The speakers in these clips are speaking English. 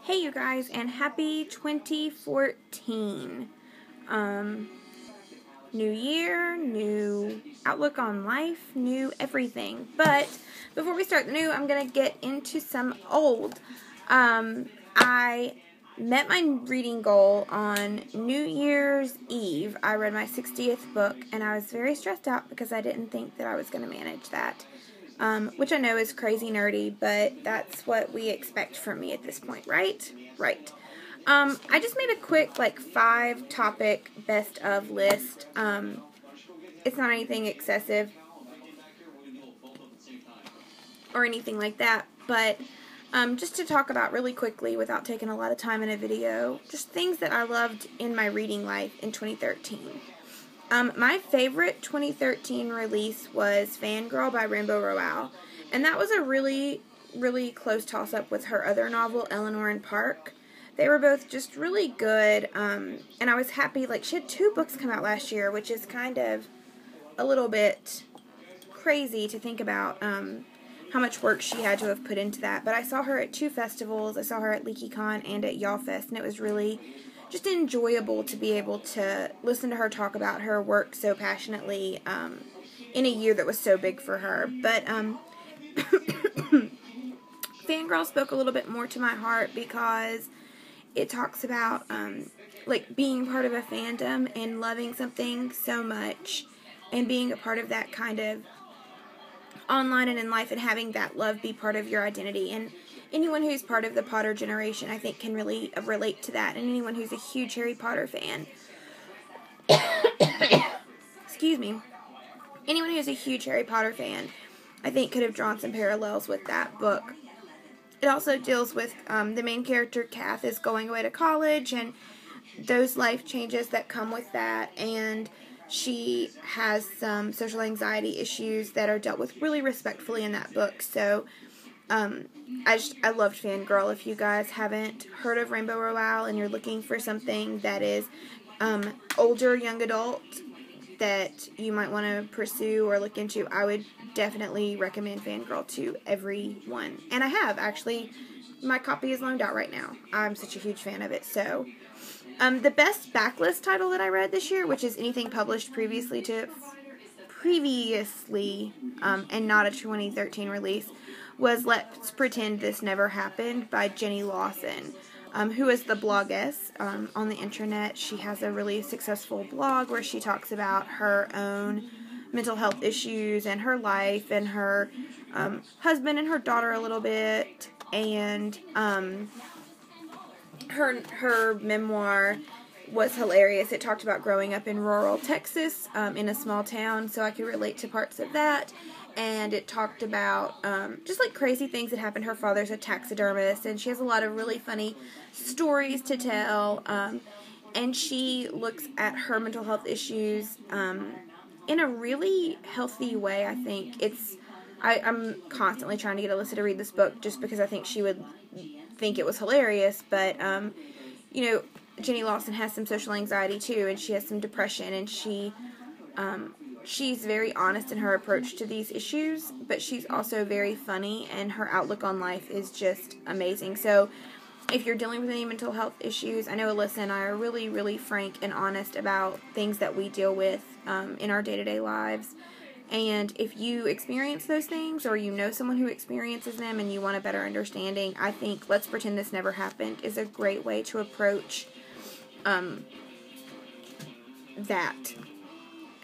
Hey you guys, and happy 2014. New year, new outlook on life, new everything. But before we start the new, I'm going to get into some old. I met my reading goal on New Year's Eve. I read my 60th book, and I was very stressed out because I didn't think that I was going to manage that. Which I know is crazy nerdy, but that's what we expect from me at this point, right? Right. I just made a quick, 5-topic best of list. It's not anything excessive or anything like that, but just to talk about really quickly without taking a lot of time in a video, just things that I loved in my reading life in 2013. My favorite 2013 release was Fangirl by Rainbow Rowell, and that was a really, really close toss-up with her other novel, Eleanor and Park. They were both just really good, and I was happy. She had 2 books come out last year, which is kind of a little bit crazy to think about how much work she had to have put into that. But I saw her at 2 festivals. I saw her at LeakyCon and at YALLFest, and it was really just enjoyable to be able to listen to her talk about her work so passionately in a year that was so big for her. But Fangirl spoke a little bit more to my heart because it talks about being part of a fandom and loving something so much and being a part of that kind of online and in life and having that love be part of your identity. And anyone who's part of the Potter generation, I think, can really relate to that. And anyone who's a huge Harry Potter fan, excuse me, anyone who's a huge Harry Potter fan, I think could have drawn some parallels with that book. It also deals with the main character, Kath, is going away to college and those life changes that come with that. And she has some social anxiety issues that are dealt with really respectfully in that book. So I loved Fangirl. If you guys haven't heard of Rainbow Rowell and you're looking for something that is older, young adult that you might want to pursue or look into, I would definitely recommend Fangirl to everyone. And I have, actually. My copy is loaned out right now. I'm such a huge fan of it. So, the best backlist title that I read this year, which is anything published previously and not a 2013 release, was Let's Pretend This Never Happened by Jenny Lawson, who is the bloggess on the internet. She has a really successful blog where she talks about her own mental health issues and her life and her husband and her daughter a little bit. And her memoir was hilarious. It talked about growing up in rural Texas in a small town, so I could relate to parts of that. And it talked about just crazy things that happened. Her father's a taxidermist, and she has a lot of really funny stories to tell. And she looks at her mental health issues in a really healthy way, I think. I'm constantly trying to get Alyssa to read this book just because I think she would think it was hilarious. But, Jenny Lawson has some social anxiety too, and she has some depression, and she's very honest in her approach to these issues, but she's also very funny, and her outlook on life is just amazing. So if you're dealing with any mental health issues, I know Alyssa and I are really, really frank and honest about things that we deal with in our day-to-day lives. And if you experience those things, or you know someone who experiences them and you want a better understanding, I think Let's Pretend This Never Happened is a great way to approach that.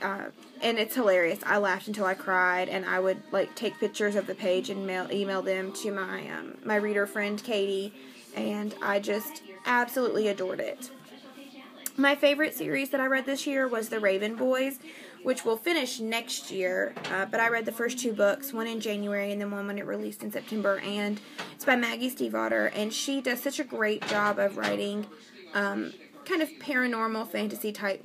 And it's hilarious. I laughed until I cried, and I would take pictures of the page and email them to my reader friend Katie, and I just absolutely adored it. My favorite series that I read this year was The Raven Boys, which will finish next year, but I read the first 2 books, one in January and then one when it released in September, and it's by Maggie Stiefvater, and she does such a great job of writing kind of paranormal fantasy type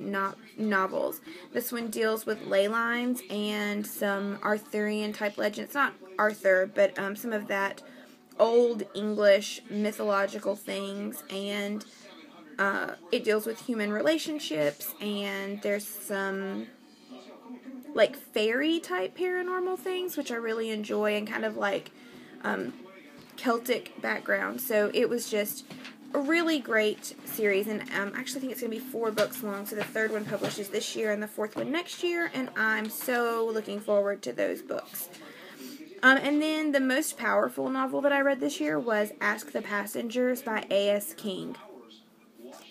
novels. This one deals with ley lines and some Arthurian type legends. It's not Arthur, but some of that old English mythological things, and it deals with human relationships, and there's some fairy type paranormal things, which I really enjoy, and kind of Celtic background. So it was just a really great series, and I actually think it's going to be 4 books long, so the 3rd one publishes this year and the 4th one next year, and I'm so looking forward to those books. And then the most powerful novel that I read this year was Ask the Passengers by A.S. King.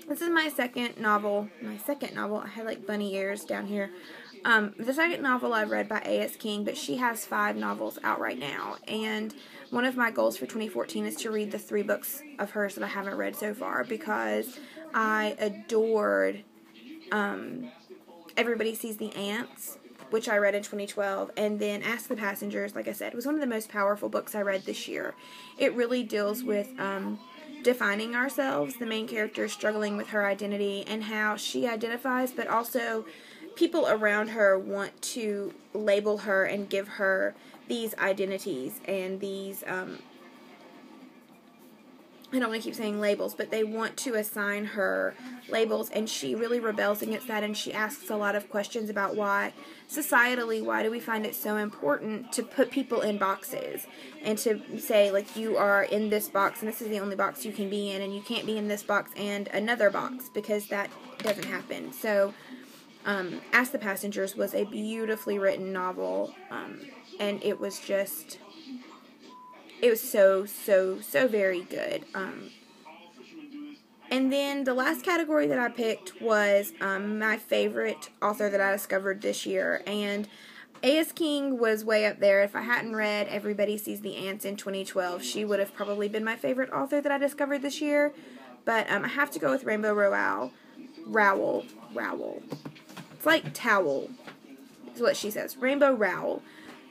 This is my second novel. I had like bunny ears down here. The second novel I've read by A.S. King, but she has 5 novels out right now. And one of my goals for 2014 is to read the 3 books of hers that I haven't read so far, because I adored Everybody Sees the Ants, which I read in 2012, and then Ask the Passengers, like I said, was one of the most powerful books I read this year. It really deals with defining ourselves, the main character struggling with her identity and how she identifies, but also people around her want to label her and give her these identities and these, I don't want to keep saying labels, but they want to assign her labels, and she really rebels against that, and she asks a lot of questions about why, societally, why do we find it so important to put people in boxes, and to say, like, you are in this box, and this is the only box you can be in, and you can't be in this box and another box, because that doesn't happen. So, Ask the Passengers was a beautifully written novel, and it was just... it was so very good. And then the last category that I picked was my favorite author that I discovered this year. And A.S. King was way up there. If I hadn't read Everybody Sees the Ants in 2012, she would have probably been my favorite author that I discovered this year. But I have to go with Rainbow Rowell. It's like towel, is what she says. Rainbow Rowell.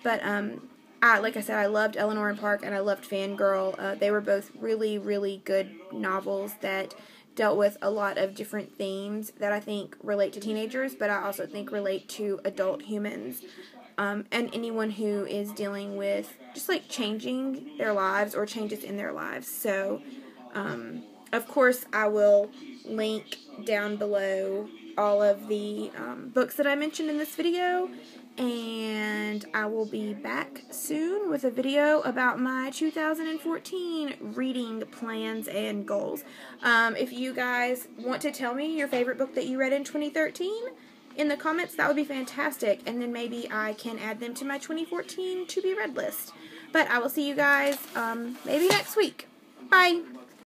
But, like I said, I loved Eleanor and Park, and I loved Fangirl. They were both really, really good novels that dealt with a lot of different themes that I think relate to teenagers, but I also think relate to adult humans, and anyone who is dealing with just, like, changing their lives or changes in their lives. So, of course, I will link down below all of the books that I mentioned in this video, and I will be back soon with a video about my 2014 reading plans and goals. If you guys want to tell me your favorite book that you read in 2013 in the comments, that would be fantastic, and then maybe I can add them to my 2014 to be read list. But I will see you guys maybe next week. Bye!